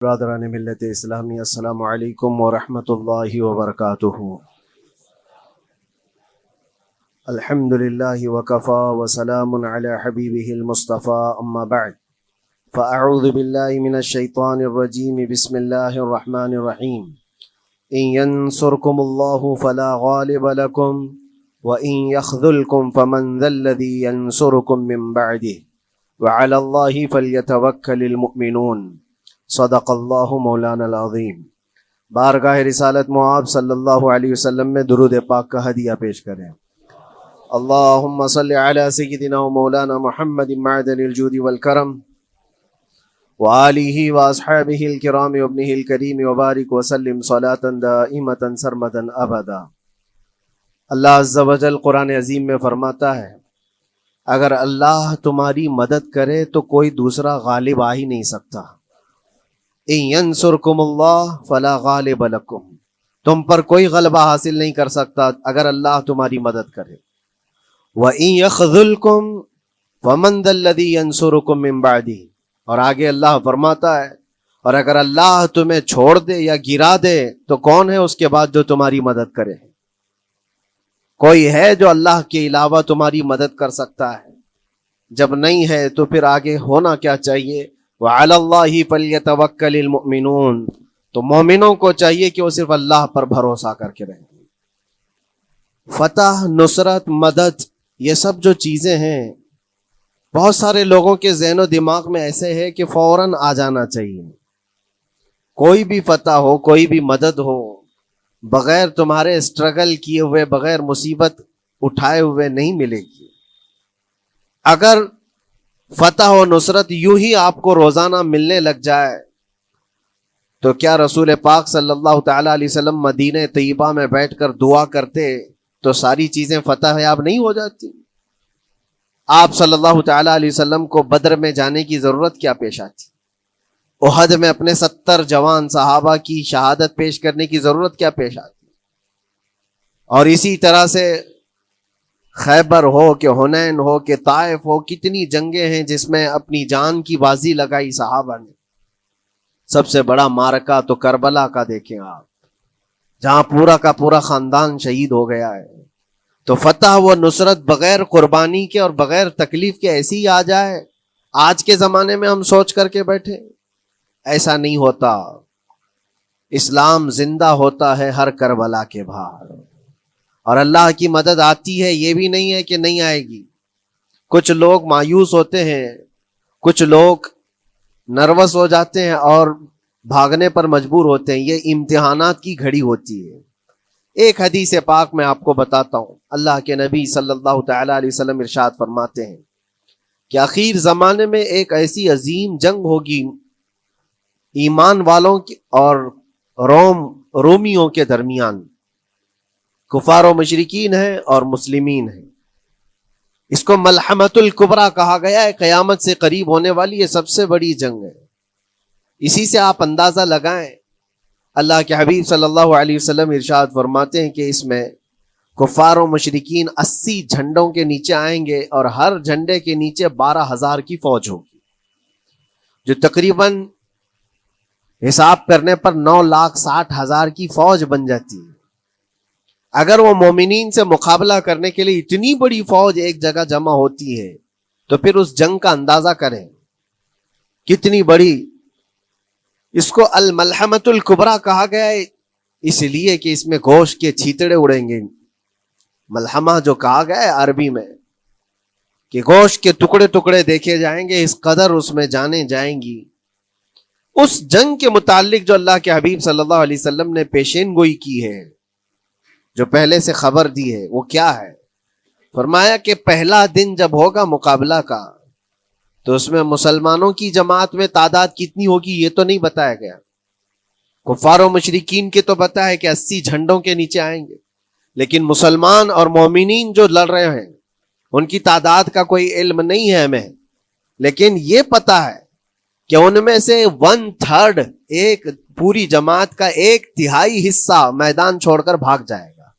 برادران ملت اسلامی، السلام علیکم ورحمۃ اللہ وبرکاتہ۔ الحمد للہ وکفا وسلام علی حبیبہ المصطفیٰ، اما بعد فاعوذ باللہ من الشیطان الرجیم، بسم اللہ الرحمن الرحیم۔ ان ینصرکم اللہ فلا غالب لکم وان یخذلکم فمن ذا الذی ینصرکم من بعدہ وعلی اللہ فلیتوکل المؤمنون۔ صدق اللہ مولانا العظیم۔ بارگاہ رسالت معاب صلی اللہ علیہ وسلم میں درود پاک کا ہدیہ پیش کریں۔ اللہم صلی علی سیدنا و مولانا محمد معدن الجود والکرم وآلہ واصحابہ الکرام وابنہ الکریم وبارک وسلم صلاة دائمة سرمدا ابدا۔ اللہ عز و جل قرآن عظیم میں فرماتا ہے، اگر اللہ تمہاری مدد کرے تو کوئی دوسرا غالب آ ہی نہیں سکتا۔ ان ینصرکم اللہ فلا غالب لکم، تم پر کوئی غلبہ حاصل نہیں کر سکتا اگر اللہ تمہاری مدد کرے۔ وَإِن يَخْذُلْكُمْ فَمَنْ ذَا الَّذِي يَنْصُرُكُمْ مِنْ بَعْدِهِ، اور آگے اللہ فرماتا ہے، اور اگر اللہ تمہیں چھوڑ دے یا گرا دے تو کون ہے اس کے بعد جو تمہاری مدد کرے؟ کوئی ہے جو اللہ کے علاوہ تمہاری مدد کر سکتا ہے؟ جب نہیں ہے تو پھر آگے ہونا کیا چاہیے؟ وَعَلَى اللَّهِ فَلْيَتَوَكَّلِ الْمُؤْمِنُونَ، تو مومنوں کو چاہیے کہ وہ صرف اللہ پر بھروسہ کر کے رہیں۔ فتح، نصرت، مدد، یہ سب جو چیزیں ہیں بہت سارے لوگوں کے ذہن و دماغ میں ایسے ہے کہ فوراً آ جانا چاہیے۔ کوئی بھی فتح ہو، کوئی بھی مدد ہو، بغیر تمہارے اسٹرگل کیے ہوئے، بغیر مصیبت اٹھائے ہوئے نہیں ملے گی۔ اگر فتح و نصرت یوں ہی آپ کو روزانہ ملنے لگ جائے تو کیا رسول پاک صلی اللہ تعالی علیہ وسلم مدینہ طیبہ میں بیٹھ کر دعا کرتے تو ساری چیزیں فتح یاب نہیں ہو جاتی؟ آپ صلی اللہ تعالی علیہ وسلم کو بدر میں جانے کی ضرورت کیا پیش آتی؟ احد میں اپنے 70 جوان صحابہ کی شہادت پیش کرنے کی ضرورت کیا پیش آتی؟ اور اسی طرح سے خیبر ہو کہ حنین ہو کہ طائف ہو، کتنی جنگیں ہیں جس میں اپنی جان کی بازی لگائی صحابہ نے۔ سب سے بڑا معرکہ تو کربلا کا دیکھیں آپ، جہاں پورا کا پورا خاندان شہید ہو گیا ہے۔ تو فتح و نصرت بغیر قربانی کے اور بغیر تکلیف کے ایسی ہی آ جائے؟ آج کے زمانے میں ہم سوچ کر کے بیٹھے، ایسا نہیں ہوتا۔ اسلام زندہ ہوتا ہے ہر کربلا کے باہر، اور اللہ کی مدد آتی ہے، یہ بھی نہیں ہے کہ نہیں آئے گی۔ کچھ لوگ مایوس ہوتے ہیں، کچھ لوگ نروس ہو جاتے ہیں اور بھاگنے پر مجبور ہوتے ہیں۔ یہ امتحانات کی گھڑی ہوتی ہے۔ ایک حدیث پاک میں آپ کو بتاتا ہوں، اللہ کے نبی صلی اللہ تعالی علیہ وسلم ارشاد فرماتے ہیں کہ آخر زمانے میں ایک ایسی عظیم جنگ ہوگی ایمان والوں کی اور رومیوں کے درمیان۔ کفار و مشرکین ہیں اور مسلمین ہیں۔ اس کو ملحمۃ الکبریٰ کہا گیا ہے، قیامت سے قریب ہونے والی یہ سب سے بڑی جنگ ہے۔ اسی سے آپ اندازہ لگائیں، اللہ کے حبیب صلی اللہ علیہ وسلم ارشاد فرماتے ہیں کہ اس میں کفار و مشرکین 80 جھنڈوں کے نیچے آئیں گے، اور ہر جھنڈے کے نیچے 12,000 کی فوج ہوگی، جو تقریباً حساب کرنے پر 9,60,000 کی فوج بن جاتی ہے۔ اگر وہ مومنین سے مقابلہ کرنے کے لیے اتنی بڑی فوج ایک جگہ جمع ہوتی ہے تو پھر اس جنگ کا اندازہ کریں کتنی بڑی۔ اس کو الملحمۃ الکبریٰ کہا گیا ہے اس لیے کہ اس میں گوشت کے چھیتڑے اڑیں گے۔ ملحمہ جو کہا گیا ہے عربی میں کہ گوشت کے ٹکڑے ٹکڑے دیکھے جائیں گے، اس قدر اس میں جانیں جائیں گی۔ اس جنگ کے متعلق جو اللہ کے حبیب صلی اللہ علیہ وسلم نے پیشین گوئی کی ہے، جو پہلے سے خبر دی ہے، وہ کیا ہے؟ فرمایا کہ پہلا دن جب ہوگا مقابلہ کا تو اس میں مسلمانوں کی جماعت میں تعداد کتنی ہوگی یہ تو نہیں بتایا گیا۔ کفار و مشرکین کے تو بتایا کہ 80 جھنڈوں کے نیچے آئیں گے، لیکن مسلمان اور مومنین جو لڑ رہے ہیں ان کی تعداد کا کوئی علم نہیں ہے ہمیں، لیکن یہ پتا ہے کہ ان میں سے 1/3 ایک پوری جماعت کا 1/3 حصہ میدان چھوڑ کر بھاگ جائے گا۔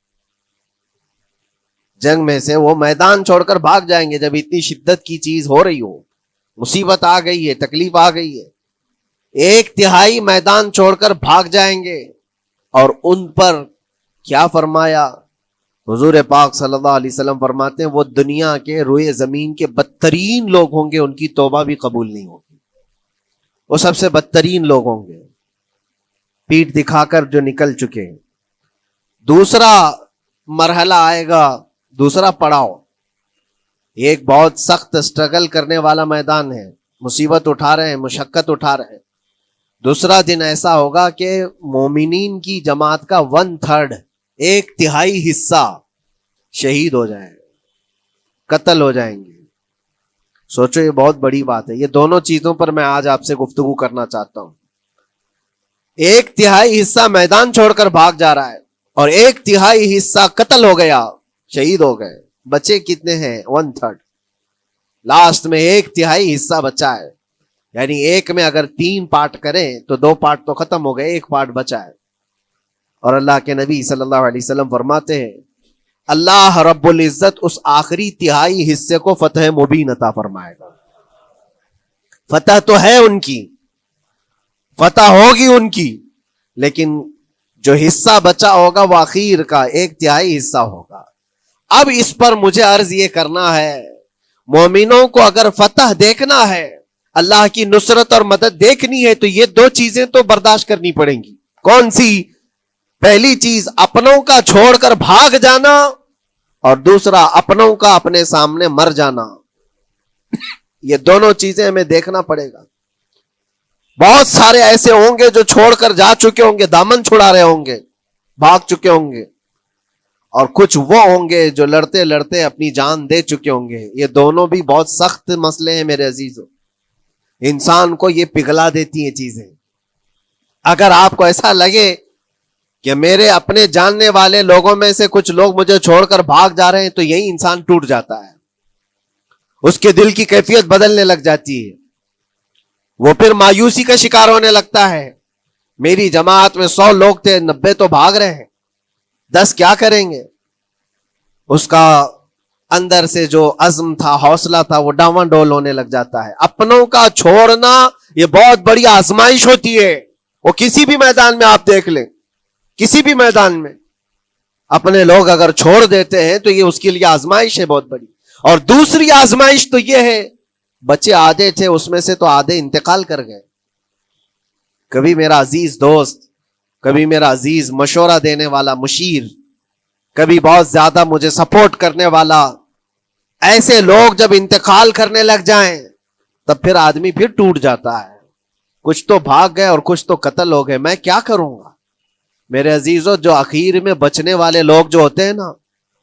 جنگ میں سے وہ میدان چھوڑ کر بھاگ جائیں گے جب اتنی شدت کی چیز ہو رہی ہو، مصیبت آ گئی ہے، تکلیف آ گئی ہے۔ ایک تہائی میدان چھوڑ کر بھاگ جائیں گے. اور ان پر کیا فرمایا حضور پاک صلی اللہ علیہ وسلم فرماتے ہیں وہ دنیا کے روئے زمین کے بدترین لوگ ہوں گے, ان کی توبہ بھی قبول نہیں ہوگی. وہ سب سے بدترین لوگ ہوں گے, پیٹ دکھا کر جو نکل چکے. دوسرا مرحلہ آئے گا, دوسرا پڑاؤ, ایک بہت سخت اسٹرگل کرنے والا میدان ہے, مصیبت اٹھا رہے ہیں, مشقت اٹھا رہے ہیں. دوسرا دن ایسا ہوگا کہ مومنین کی جماعت کا 1/3 ایک تہائی حصہ شہید ہو جائے, قتل ہو جائیں گے. سوچو یہ بہت بڑی بات ہے. یہ دونوں چیزوں پر میں آج آپ سے گفتگو کرنا چاہتا ہوں. ایک تہائی حصہ میدان چھوڑ کر بھاگ جا رہا ہے اور ایک تہائی حصہ قتل ہو گیا, شہید ہو گئے. بچے کتنے ہیں؟ 1/3. لاسٹ میں ایک تہائی حصہ بچا ہے. یعنی ایک میں اگر 3 پارٹ کریں تو 2 پارٹ تو ختم ہو گئے, ایک پارٹ بچا ہے. اور اللہ کے نبی صلی اللہ علیہ وسلم فرماتے ہیں اللہ رب العزت اس آخری تہائی حصے کو فتح مبین عطا فرمائے گا. فتح تو ہے ان کی, فتح ہوگی ان کی, لیکن جو حصہ بچا ہوگا وہ آخر کا 1/3 حصہ ہوگا. اب اس پر مجھے عرض یہ کرنا ہے, مومنوں کو اگر فتح دیکھنا ہے, اللہ کی نصرت اور مدد دیکھنی ہے, تو یہ 2 چیزیں تو برداشت کرنی پڑیں گی. کون سی؟ پہلی چیز اپنوں کا چھوڑ کر بھاگ جانا, اور دوسرا اپنوں کا اپنے سامنے مر جانا. یہ دونوں چیزیں ہمیں دیکھنا پڑے گا. بہت سارے ایسے ہوں گے جو چھوڑ کر جا چکے ہوں گے, دامن چھڑا رہے ہوں گے, بھاگ چکے ہوں گے, اور کچھ وہ ہوں گے جو لڑتے لڑتے اپنی جان دے چکے ہوں گے. یہ دونوں بھی بہت سخت مسئلے ہیں میرے عزیزوں. انسان کو یہ پگھلا دیتی ہیں چیزیں. اگر آپ کو ایسا لگے کہ میرے اپنے جاننے والے لوگوں میں سے کچھ لوگ مجھے چھوڑ کر بھاگ جا رہے ہیں, تو یہی انسان ٹوٹ جاتا ہے, اس کے دل کی کیفیت بدلنے لگ جاتی ہے. وہ پھر مایوسی کا شکار ہونے لگتا ہے. میری جماعت میں 100 لوگ تھے, 90 تو بھاگ رہے ہیں, 10 کیا کریں گے؟ اس کا اندر سے جو عزم تھا, حوصلہ تھا, وہ ڈاواں ڈول ہونے لگ جاتا ہے. اپنوں کا چھوڑنا یہ بہت بڑی آزمائش ہوتی ہے. وہ کسی بھی میدان میں آپ دیکھ لیں, کسی بھی میدان میں اپنے لوگ اگر چھوڑ دیتے ہیں تو یہ اس کے لیے آزمائش ہے بہت بڑی. اور دوسری آزمائش تو یہ ہے, بچے آدھے تھے, اس میں سے تو آدھے انتقال کر گئے. کبھی میرا عزیز دوست, کبھی میرا عزیز مشورہ دینے والا مشیر, کبھی بہت زیادہ مجھے سپورٹ کرنے والا, ایسے لوگ جب انتقال کرنے لگ جائیں تب پھر آدمی پھر ٹوٹ جاتا ہے. کچھ تو بھاگ گئے اور کچھ تو قتل ہو گئے. میں کیا کروں گا؟ میرے عزیزوں, جو آخر میں بچنے والے لوگ جو ہوتے ہیں نا,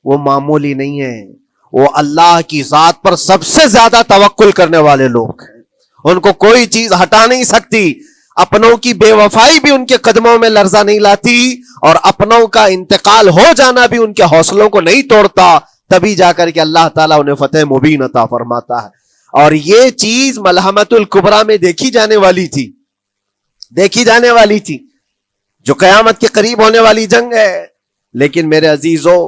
وہ معمولی نہیں ہیں. وہ اللہ کی ذات پر سب سے زیادہ توکل کرنے والے لوگ ہیں. ان کو کوئی چیز ہٹا نہیں سکتی. اپنوں کی بے وفائی بھی ان کے قدموں میں لرزہ نہیں لاتی, اور اپنوں کا انتقال ہو جانا بھی ان کے حوصلوں کو نہیں توڑتا. تبھی جا کر کے اللہ تعالیٰ انہیں فتح مبین عطا فرماتا ہے. اور یہ چیز ملحمت الکبریٰ میں دیکھی جانے والی تھی, دیکھی جانے والی تھی, جو قیامت کے قریب ہونے والی جنگ ہے. لیکن میرے عزیزوں,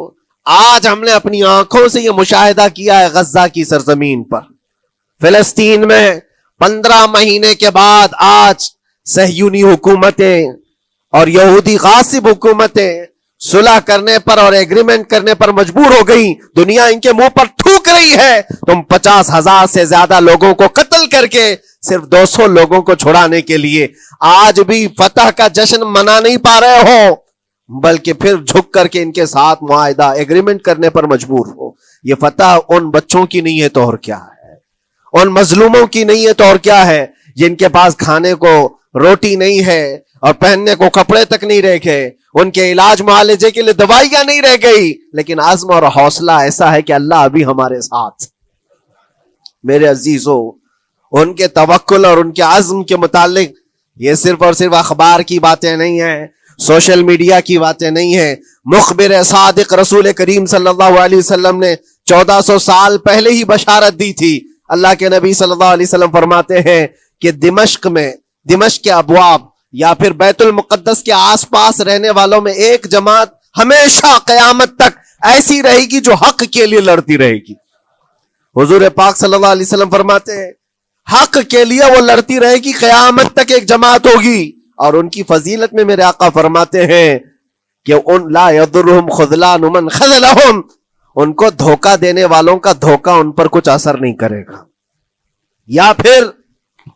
آج ہم نے اپنی آنکھوں سے یہ مشاہدہ کیا ہے غزہ کی سرزمین پر, فلسطین میں 15 مہینے کے بعد آج صہیونی حکومتیں اور یہودی غاصب حکومتیں صلح کرنے پر اور ایگریمنٹ کرنے پر مجبور ہو گئی. دنیا ان کے منہ پر تھوک رہی ہے. تم 50,000 سے زیادہ لوگوں کو قتل کر کے صرف 200 لوگوں کو چھڑانے کے لیے آج بھی فتح کا جشن منا نہیں پا رہے ہو, بلکہ پھر جھک کر کے ان کے ساتھ معاہدہ ایگریمنٹ کرنے پر مجبور ہو. یہ فتح ان بچوں کی نہیں ہے تو اور کیا ہے, ان مظلوموں کی نہیں ہے تو اور کیا ہے, جن کے پاس کھانے کو روٹی نہیں ہے اور پہننے کو کپڑے تک نہیں رہ گئے, ان کے علاج معالجے کے لیے دوائیاں نہیں رہ گئی, لیکن عزم اور حوصلہ ایسا ہے کہ اللہ ابھی ہمارے ساتھ. میرے عزیزوں, ان کے توکل اور ان کے عزم کے متعلق یہ صرف اور صرف اخبار کی باتیں نہیں ہیں, سوشل میڈیا کی باتیں نہیں ہیں. مخبر صادق رسول کریم صلی اللہ علیہ وسلم نے 1400 سال پہلے ہی بشارت دی تھی. اللہ کے نبی صلی اللہ علیہ وسلم فرماتے ہیں کہ دمشق کے ابواب یا پھر بیت المقدس کے آس پاس رہنے والوں میں ایک جماعت ہمیشہ قیامت تک ایسی رہے گی جو حق کے لیے لڑتی رہے گی. حضور پاک صلی اللہ علیہ وسلم فرماتے ہیں حق کے لیے وہ لڑتی رہے گی، قیامت تک ایک جماعت ہوگی. اور ان کی فضیلت میں میرے آقا فرماتے ہیں کہ ان لا یضرهم خذلان من خذلهم، ان کو دھوکہ دینے والوں کا دھوکہ ان پر کچھ اثر نہیں کرے گا، یا پھر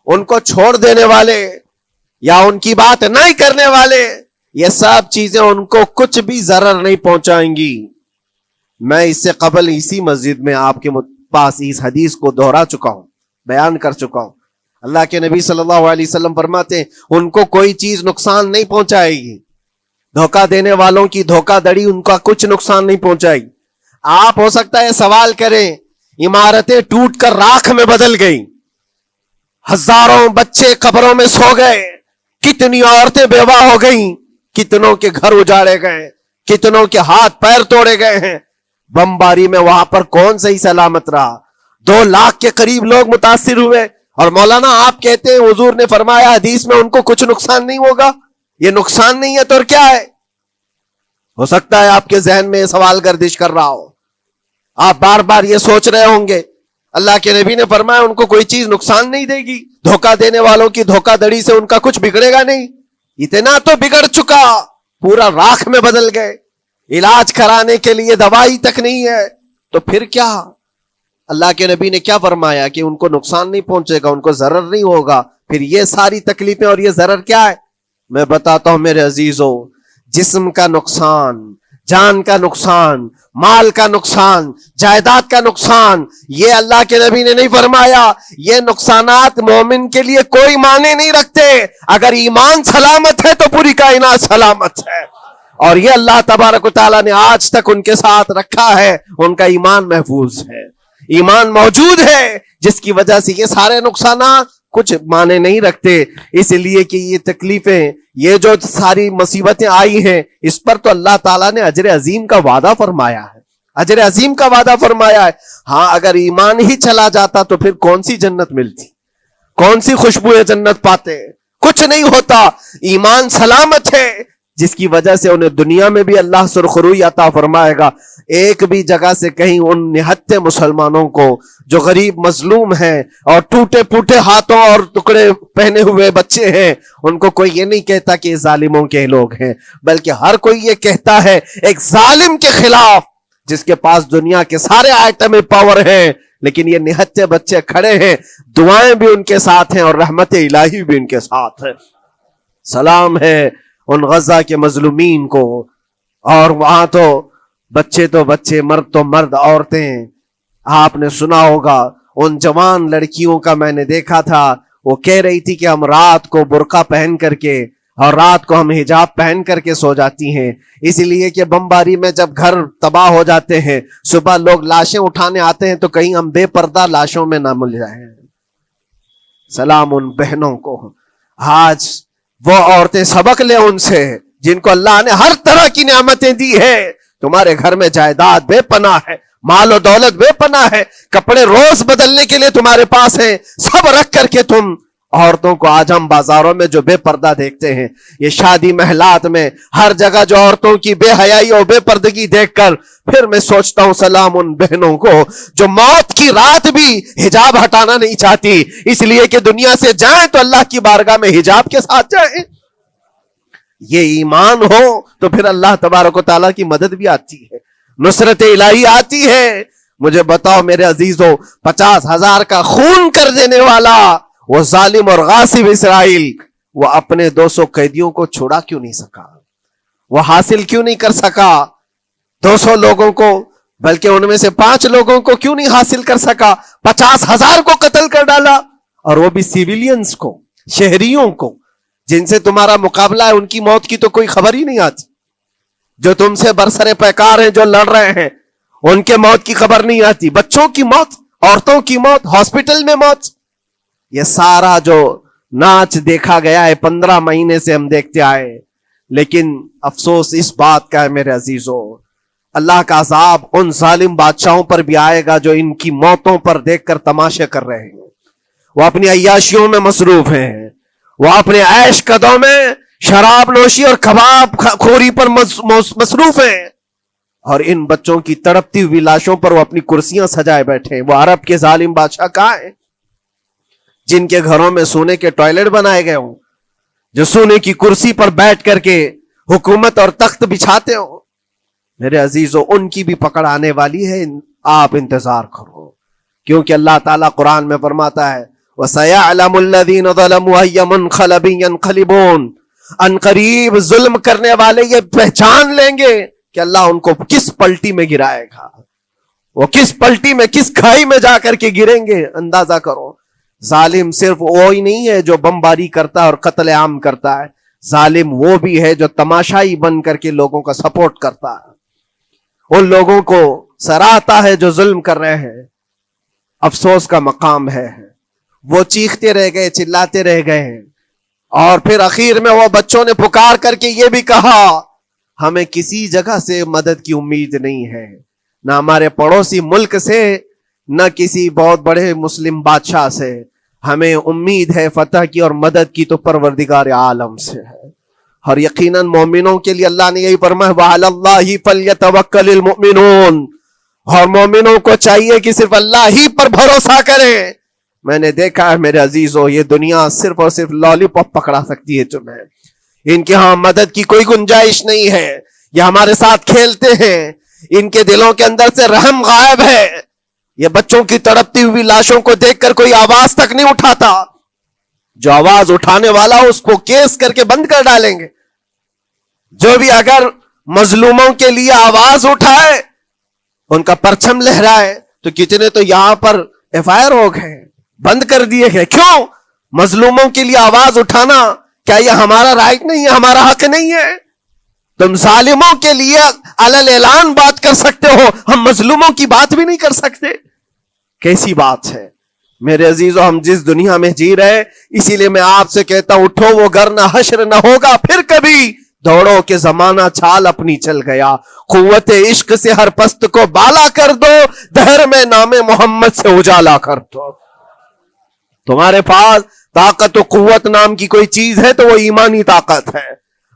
ان کو چھوڑ دینے والے یا ان کی بات نہیں کرنے والے، یہ سب چیزیں ان کو کچھ بھی ضرر نہیں پہنچائیں گی. میں اس سے قبل اسی مسجد میں آپ کے پاس اس حدیث کو دہرا چکا ہوں، بیان کر چکا ہوں. اللہ کے نبی صلی اللہ علیہ وسلم فرماتے ہیں ان کو کوئی چیز نقصان نہیں پہنچائے گی، دھوکہ دینے والوں کی دھوکہ دڑی ان کا کچھ نقصان نہیں پہنچائے گی. آپ ہو سکتا ہے سوال کریں، عمارتیں ٹوٹ کر راکھ میں بدل گئی، ہزاروں بچے قبروں میں سو گئے، کتنی عورتیں بیوہ ہو گئیں، کتنوں کے گھر اجاڑے گئے، کتنوں کے ہاتھ پیر توڑے گئے ہیں، بمباری میں وہاں پر کون صحیح سلامت رہا، 2 لاکھ کے قریب لوگ متاثر ہوئے، اور مولانا آپ کہتے ہیں حضور نے فرمایا حدیث میں ان کو کچھ نقصان نہیں ہوگا. یہ نقصان نہیں ہے تو اور کیا ہے؟ ہو سکتا ہے آپ کے ذہن میں یہ سوال گردش کر رہا ہو، آپ بار بار یہ سوچ رہے ہوں گے اللہ کے نبی نے فرمایا ان کو کوئی چیز نقصان نہیں دے گی، دھوکہ دینے والوں کی دھوکہ دڑی سے ان کا کچھ بگڑے گا نہیں. اتنا تو بگڑ چکا، پورا راکھ میں بدل گئے، علاج کرانے کے لیے دوائی تک نہیں ہے، تو پھر کیا؟ اللہ کے نبی نے کیا فرمایا کہ ان کو نقصان نہیں پہنچے گا، ان کو ضرر نہیں ہوگا. پھر یہ ساری تکلیفیں اور یہ ضرر کیا ہے؟ میں بتاتا ہوں میرے عزیزوں، جسم کا نقصان، جان کا نقصان، مال کا نقصان، جائیداد کا نقصان، یہ اللہ کے نبی نے نہیں فرمایا. یہ نقصانات مومن کے لیے کوئی معنی نہیں رکھتے. اگر ایمان سلامت ہے تو پوری کائنات سلامت ہے، اور یہ اللہ تبارک و تعالیٰ نے آج تک ان کے ساتھ رکھا ہے. ان کا ایمان محفوظ ہے، ایمان موجود ہے، جس کی وجہ سے یہ سارے نقصانات کچھ معنی نہیں رکھتے. اس لیے کہ یہ تکلیفیں، یہ جو ساری مصیبتیں آئی ہیں، اس پر تو اللہ تعالیٰ نے اجر عظیم کا وعدہ فرمایا ہے، اجر عظیم کا وعدہ فرمایا ہے. ہاں اگر ایمان ہی چلا جاتا تو پھر کون سی جنت ملتی، کون سی خوشبوئے جنت پاتے؟ کچھ نہیں ہوتا. ایمان سلامت ہے، جس کی وجہ سے انہیں دنیا میں بھی اللہ سرخروئی عطا فرمائے گا. ایک بھی جگہ سے کہیں ان نہتے مسلمانوں کو جو غریب مظلوم ہیں اور ٹوٹے پھوٹے ہاتھوں اور ٹکڑے پہنے ہوئے بچے ہیں، ان کو کوئی یہ نہیں کہتا کہ یہ ظالموں کے لوگ ہیں، بلکہ ہر کوئی یہ کہتا ہے ایک ظالم کے خلاف جس کے پاس دنیا کے سارے آئٹم پاور ہیں، لیکن یہ نہتے بچے کھڑے ہیں، دعائیں بھی ان کے ساتھ ہیں اور رحمت الہی بھی ان کے ساتھ ہے. سلام ہے ان غزہ کے مظلومین کو. اور وہاں تو بچے، مرد تو مرد، عورتیں. آپ نے سنا ہوگا ان جوان لڑکیوں کا، میں نے دیکھا تھا، وہ کہہ رہی تھی کہ ہم رات کو برقع پہن کر کے اور رات کو ہم حجاب پہن کر کے سو جاتی ہیں، اس لیے کہ بمباری میں جب گھر تباہ ہو جاتے ہیں، صبح لوگ لاشیں اٹھانے آتے ہیں تو کہیں ہم بے پردہ لاشوں میں نہ مل جائیں. سلام ان بہنوں کو. آج وہ عورتیں سبق لیں ان سے جن کو اللہ نے ہر طرح کی نعمتیں دی ہے. تمہارے گھر میں جائیداد بے پناہ ہے، مال و دولت بے پناہ ہے، کپڑے روز بدلنے کے لیے تمہارے پاس ہیں، سب رکھ کر کے تم عورتوں کو آج ہم بازاروں میں جو بے پردہ دیکھتے ہیں، یہ شادی محلات میں ہر جگہ جو عورتوں کی بے حیائی اور بے پردگی دیکھ کر پھر میں سوچتا ہوں سلام ان بہنوں کو جو موت کی رات بھی حجاب ہٹانا نہیں چاہتی، اس لیے کہ دنیا سے جائیں تو اللہ کی بارگاہ میں حجاب کے ساتھ جائیں. یہ ایمان ہو تو پھر اللہ تبارک و تعالیٰ کی مدد بھی آتی ہے، نصرت الہی آتی ہے. مجھے بتاؤ میرے عزیزوں، 50,000 کا خون کر دینے والا وہ ظالم اور غاصب اسرائیل، وہ اپنے 200 قیدیوں کو چھوڑا کیوں نہیں سکا؟ وہ حاصل کیوں نہیں کر سکا 200 لوگوں کو؟ بلکہ ان میں سے 5 لوگوں کو کیوں نہیں حاصل کر سکا؟ 50,000 کو قتل کر ڈالا، اور وہ بھی سیویلینز کو، شہریوں کو جن سے تمہارا مقابلہ ہے، ان کی موت کی تو کوئی خبر ہی نہیں آتی. جو تم سے برسر پیکار ہیں، جو لڑ رہے ہیں، ان کے موت کی خبر نہیں آتی. بچوں کی موت، عورتوں کی موت، ہاسپٹل میں موت، یہ سارا جو ناچ دیکھا گیا ہے 15 مہینے سے ہم دیکھتے آئے. لیکن افسوس اس بات کا ہے میرے عزیزوں، اللہ کا عذاب ان ظالم بادشاہوں پر بھی آئے گا جو ان کی موتوں پر دیکھ کر تماشے کر رہے ہیں. وہ اپنی عیاشیوں میں مصروف ہیں، وہ اپنے عیش قدوں میں شراب نوشی اور کباب خوری پر مصروف ہیں، اور ان بچوں کی تڑپتی ہوئی لاشوں پر وہ اپنی کرسیاں سجائے بیٹھے ہیں. وہ عرب کے ظالم بادشاہ کہاں ہیں جن کے گھروں میں سونے کے ٹوائلٹ بنائے گئے ہوں، جو سونے کی کرسی پر بیٹھ کر کے حکومت اور تخت بچھاتے ہوں، میرے عزیزو ان کی بھی پکڑ آنے والی ہے. آپ انتظار کرو، کیونکہ اللہ تعالیٰ قرآن میں فرماتا ہے وَسَيَعْلَمُ الَّذِينَ ظَلَمُوا أَيَّ مُنْقَلَبٍ يَنْقَلِبُونَ. ان قریب ظلم کرنے والے یہ پہچان لیں گے کہ اللہ ان کو کس پلٹی میں گرائے گا، وہ کس پلٹی میں، کس کھائی میں جا کر کے گریں گے. اندازہ کرو، ظالم صرف وہی نہیں ہے جو بمباری کرتا ہے اور قتل عام کرتا ہے، ظالم وہ بھی ہے جو تماشائی بن کر کے لوگوں کا سپورٹ کرتا ہے، ان لوگوں کو سراہتا ہے جو ظلم کر رہے ہیں. افسوس کا مقام ہے، وہ چیختے رہ گئے، چلاتے رہ گئے ہیں، اور پھر اخیر میں وہ بچوں نے پکار کر کے یہ بھی کہا ہمیں کسی جگہ سے مدد کی امید نہیں ہے، نہ ہمارے پڑوسی ملک سے، نہ کسی بہت بڑے مسلم بادشاہ سے. ہمیں امید ہے فتح کی اور مدد کی تو پروردگار عالم سے ہے. اور یقیناً مومنوں کے لیے اللہ نے یہی فرمایا وَعَلَى اللَّهِ فَلْيَتَوَكَّلِ الْمُؤْمِنُونَ. اور مومنوں کو چاہیے کہ صرف اللہ ہی پر بھروسہ کریں. میں نے دیکھا ہے میرے عزیزو، یہ دنیا صرف اور صرف لالی پاپ پکڑا سکتی ہے تمہیں. ان کے ہاں مدد کی کوئی گنجائش نہیں ہے. یہ ہمارے ساتھ کھیلتے ہیں، ان کے دلوں کے اندر سے رحم غائب ہے. یہ بچوں کی تڑپتی ہوئی لاشوں کو دیکھ کر کوئی آواز تک نہیں اٹھاتا. جو آواز اٹھانے والا اس کو کیس کر کے بند کر ڈالیں گے. جو بھی اگر مظلوموں کے لیے آواز اٹھائے، ان کا پرچم لہرائے، تو کتنے تو یہاں پر FIR ہو گئے، بند کر دیے گئے. کیوں؟ مظلوموں کے لیے آواز اٹھانا کیا یہ ہمارا رائٹ نہیں ہے، ہمارا حق نہیں ہے؟ تم ظالموں کے لیے علل اعلان بات کر سکتے ہو، ہم مظلوموں کی بات بھی نہیں کر سکتے. کیسی بات ہے میرے عزیزو؟ ہم جس دنیا میں جی رہے، اسی لیے میں آپ سے کہتا ہوں اٹھو، وہ گر نہ حشر نہ ہوگا پھر کبھی. دوڑو کہ زمانہ چھال اپنی چل گیا. قوت عشق سے ہر پست کو بالا کر دو، دہر میں نام محمد سے اجالا کر دو. تمہارے پاس طاقت و قوت نام کی کوئی چیز ہے تو وہ ایمانی طاقت ہے.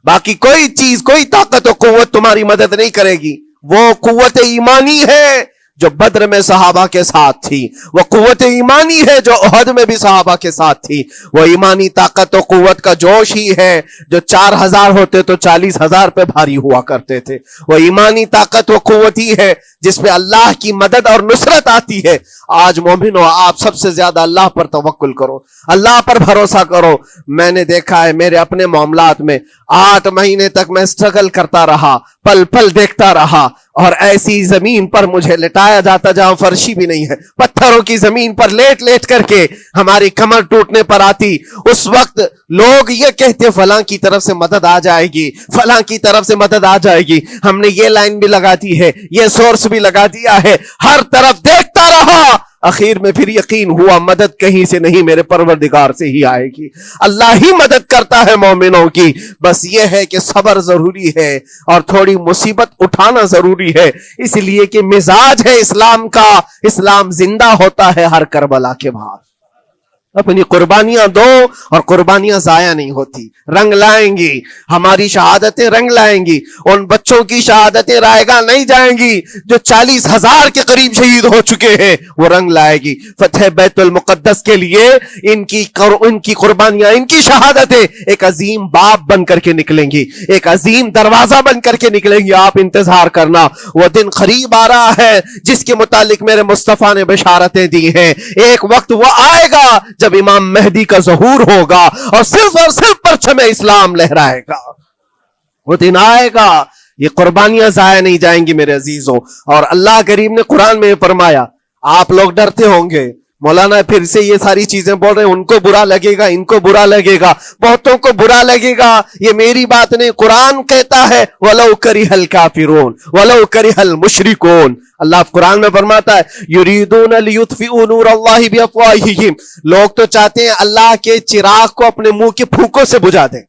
باقی کوئی چیز، کوئی طاقت و قوت تمہاری مدد نہیں کرے گی. وہ قوت ایمانی ہے جو بدر میں صحابہ کے ساتھ تھی، وہ قوت ایمانی ہے جو احد میں بھی صحابہ کے ساتھ تھی. وہ ایمانی طاقت و قوت کا جوش ہی ہے جو 4000 ہوتے تو 40,000 پہ بھاری ہوا کرتے تھے. وہ ایمانی طاقت و قوت ہی ہے جس پہ اللہ کی مدد اور نصرت آتی ہے. آج مومنو، آپ سب سے زیادہ اللہ پر توکل کرو، اللہ پر بھروسہ کرو. میں نے دیکھا ہے میرے اپنے معاملات میں 8 مہینے تک میں اسٹرگل کرتا رہا، پل پل دیکھتا رہا، اور ایسی زمین پر مجھے لٹایا جاتا جہاں فرشی بھی نہیں ہے، پتھروں کی زمین پر لیٹ لیٹ کر کے ہماری کمر ٹوٹنے پر آتی. اس وقت لوگ یہ کہتے فلاں کی طرف سے مدد آ جائے گی، فلاں کی طرف سے مدد آ جائے گی. ہم نے یہ لائن بھی لگا دی ہے، یہ سورس بھی لگا دیا ہے، ہر طرف دیکھتا رہا. اخیر میں پھر یقین ہوا مدد کہیں سے نہیں، میرے پروردگار سے ہی آئے گی. اللہ ہی مدد کرتا ہے مومنوں کی. بس یہ ہے کہ صبر ضروری ہے اور تھوڑی مصیبت اٹھانا ضروری ہے، اس لیے کہ مزاج ہے اسلام کا. اسلام زندہ ہوتا ہے ہر کربلا کے بعد. اپنی قربانیاں دو اور قربانیاں ضائع نہیں ہوتی، رنگ لائیں گی. ہماری شہادتیں رنگ لائیں گی. ان بچوں کی شہادتیں رائے گاہ نہیں جائیں گی جو 40,000 کے قریب شہید ہو چکے ہیں، وہ رنگ لائے گی. فتح بیت المقدس کے لیے ان کی قربانیاں، ان کی شہادتیں ایک عظیم باب بن کر کے نکلیں گی، ایک عظیم دروازہ بن کر کے نکلیں گی. آپ انتظار کرنا، وہ دن قریب آ رہا ہے جس کے متعلق میرے مصطفیٰ نے بشارتیں دی ہیں. ایک وقت وہ آئے گا جب امام مہدی کا ظہور ہوگا اور صرف پرچم اسلام لہرائے گا. وہ دن آئے گا، یہ قربانیاں ضائع نہیں جائیں گی میرے عزیزوں. اور اللہ کریم نے قرآن میں فرمایا، آپ لوگ ڈرتے ہوں گے مولانا پھر سے یہ ساری چیزیں بول رہے ہیں، ان کو برا لگے گا، ان کو برا لگے گا، بہتوں کو برا لگے گا. یہ میری بات نہیں، قرآن کہتا ہے وَلَوْ كَرِهَ الْكَافِرُونَ وَلَوْ كَرِهَ الْمُشْرِكُونَ. اللہ قرآن میں فرماتا ہے يُرِيدُونَ لِيُطْفِئُوا نُورَ اللَّهِ بِأَفْوَاهِهِمْ. لوگ تو چاہتے ہیں اللہ کے چراغ کو اپنے منہ کے پھونکوں سے بجھا دیں،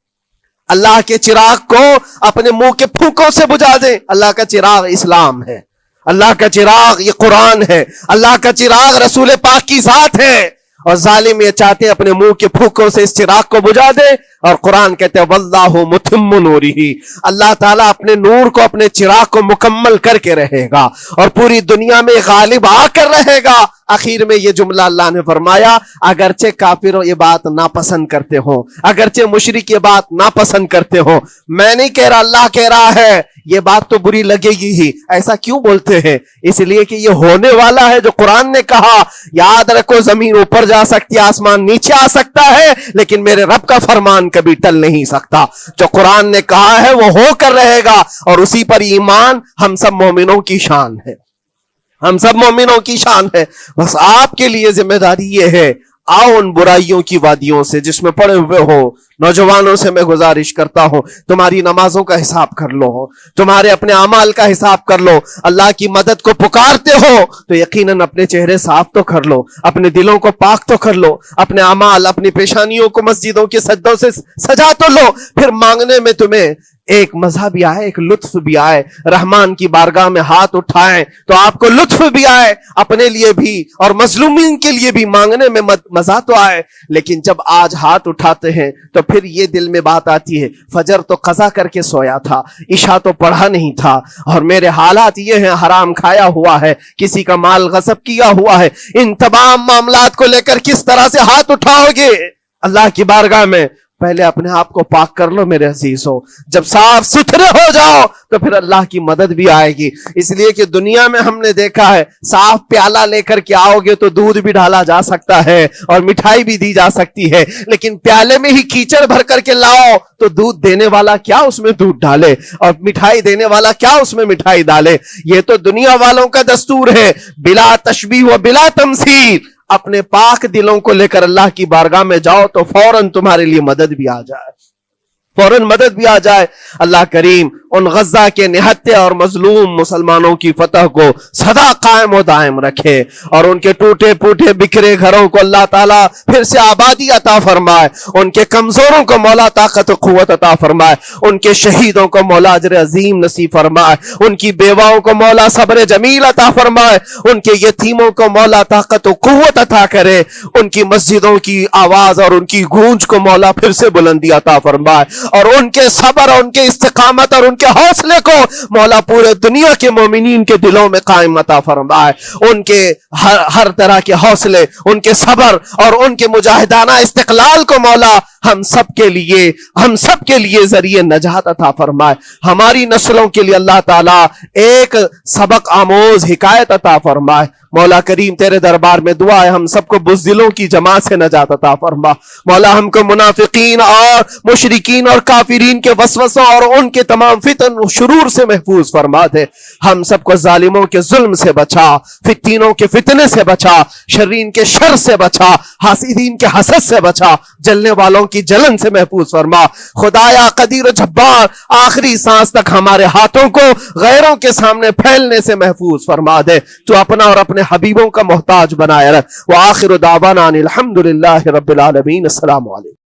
اللہ کے چراغ کو اپنے منہ کے پھونکوں سے بجھا دیں. اللہ کا چراغ اسلام ہے، اللہ کا چراغ یہ قرآن ہے، اللہ کا چراغ رسول پاک کی ذات ہے. اور ظالم یہ چاہتے ہیں اپنے منہ کے پھوکوں سے اس چراغ کو بجھا دے، اور قرآن کہتے ہیں واللہ متم نورہ، اللہ تعالیٰ اپنے نور کو، اپنے چراغ کو مکمل کر کے رہے گا اور پوری دنیا میں غالب آ کر رہے گا۔ آخر میں یہ جملہ اللہ نے فرمایا، اگرچہ کافر یہ بات ناپسند کرتے ہوں، اگرچہ مشرک یہ بات ناپسند کرتے ہوں، میں نہیں کہہ رہا، اللہ کہہ رہا ہے یہ بات تو بری لگے گی ہی۔ ایسا کیوں بولتے ہیں؟ اس لیے کہ یہ ہونے والا ہے جو قرآن نے کہا۔ یاد رکھو، زمین اوپر جا سکتی ہے، آسمان نیچے آ سکتا ہے، لیکن میرے رب کا فرمان کبھی ٹل نہیں سکتا۔ جو قرآن نے کہا ہے وہ ہو کر رہے گا، اور اسی پر ایمان ہم سب مومنوں کی شان ہے، ہم سب مومنوں کی شان ہے۔ بس آپ کے لیے ذمہ داری یہ ہے، آؤ ان برائیوں کی وادیوں سے جس میں پڑے ہوئے ہو، نوجوانوں سے میں گزارش کرتا ہوں، تمہاری نمازوں کا حساب کر لو، تمہارے اپنے اعمال کا حساب کر لو۔ اللہ کی مدد کو پکارتے ہو تو یقیناً اپنے چہرے صاف تو کر لو، اپنے دلوں کو پاک تو کر لو، اپنے اعمال، اپنی پیشانیوں کو مسجدوں کے سجدوں سے سجا تو لو۔ پھر مانگنے میں تمہیں ایک مزہ بھی آئے، ایک لطف بھی آئے، رحمان کی بارگاہ میں ہاتھ اٹھائیں تو آپ کو لطف بھی آئے، اپنے لیے بھی اور مظلومین کے لیے بھی مانگنے میں مزہ تو آئے۔ لیکن جب آج ہاتھ اٹھاتے ہیں تو پھر یہ دل میں بات آتی ہے، فجر تو قضا کر کے سویا تھا، عشاء تو پڑھا نہیں تھا، اور میرے حالات یہ ہیں، حرام کھایا ہوا ہے، کسی کا مال غصب کیا ہوا ہے۔ ان تمام معاملات کو لے کر کس طرح سے ہاتھ اٹھاؤ گے اللہ کی بارگاہ میں؟ پہلے اپنے آپ کو پاک کر لو میرے عزیزو۔ جب صاف ستھرے ہو جاؤ تو پھر اللہ کی مدد بھی آئے گی۔ اس لیے کہ دنیا میں ہم نے دیکھا ہے، صاف پیالہ لے کر کے آؤ گے تو دودھ بھی ڈالا جا سکتا ہے اور مٹھائی بھی دی جا سکتی ہے، لیکن پیالے میں ہی کیچڑ بھر کر کے لاؤ تو دودھ دینے والا کیا اس میں دودھ ڈالے، اور مٹھائی دینے والا کیا اس میں مٹھائی ڈالے۔ یہ تو دنیا والوں کا دستور ہے، بلا تشبیہ و بلا تمثیل۔ اپنے پاک دلوں کو لے کر اللہ کی بارگاہ میں جاؤ تو فوراً تمہارے لیے مدد بھی آ جائے، فوراً مدد بھی آ جائے۔ اللہ کریم ان غزہ کے نہتے اور مظلوم مسلمانوں کی فتح کو سدا قائم و دائم رکھے، اور ان کے ٹوٹے پھوٹے بکھرے گھروں کو اللہ تعالیٰ پھر سے آبادی عطا فرمائے، ان کے کمزوروں کو مولا طاقت و قوت عطا فرمائے، ان کے شہیدوں کو مولا اجر عظیم نصیب فرمائے، ان کی بیواؤں کو مولا صبر جمیل عطا فرمائے، ان کے یتیموں کو مولا طاقت و قوت عطا کرے، ان کی مسجدوں کی آواز اور ان کی گونج کو مولا پھر سے بلندی عطا فرمائے، اور ان کے صبر اور ان کے استقامت اور ان کے حوصلے کو مولا پورے دنیا کے مومنین کے دلوں میں قائم عطا فرمائے۔ ان کے ہر طرح کے حوصلے، ان کے صبر اور ان کے مجاہدانہ استقلال کو مولا ہم سب کے لیے ذریعے نجات عطا فرمائے۔ ہماری نسلوں کے لیے اللہ تعالیٰ ایک سبق آموز حکایت عطا فرمائے۔ مولا کریم تیرے دربار میں دعا ہے، ہم سب کو بزدلوں کی جماعت سے نجات عطا فرما۔ مولا ہم کو منافقین اور مشرکین اور کافرین کے وسوسوں اور ان کے تمام فتن و شرور سے محفوظ فرما دے۔ ہم سب کو ظالموں کے ظلم سے بچا، فتنوں کے فتنے سے بچا، شرین کے شر سے بچا، حاسدین کے حسد سے بچا، جلنے والوں کی جلن سے محفوظ فرما۔ خدایا قدیر و جبار، آخری سانس تک ہمارے ہاتھوں کو غیروں کے سامنے پھیلنے سے محفوظ فرما دے۔ تو اپنا اور اپنے حبیبوں کا محتاج بنائے رکھ۔ وآخر دعوانا ان الحمدللہ رب العالمین۔ السلام علیکم۔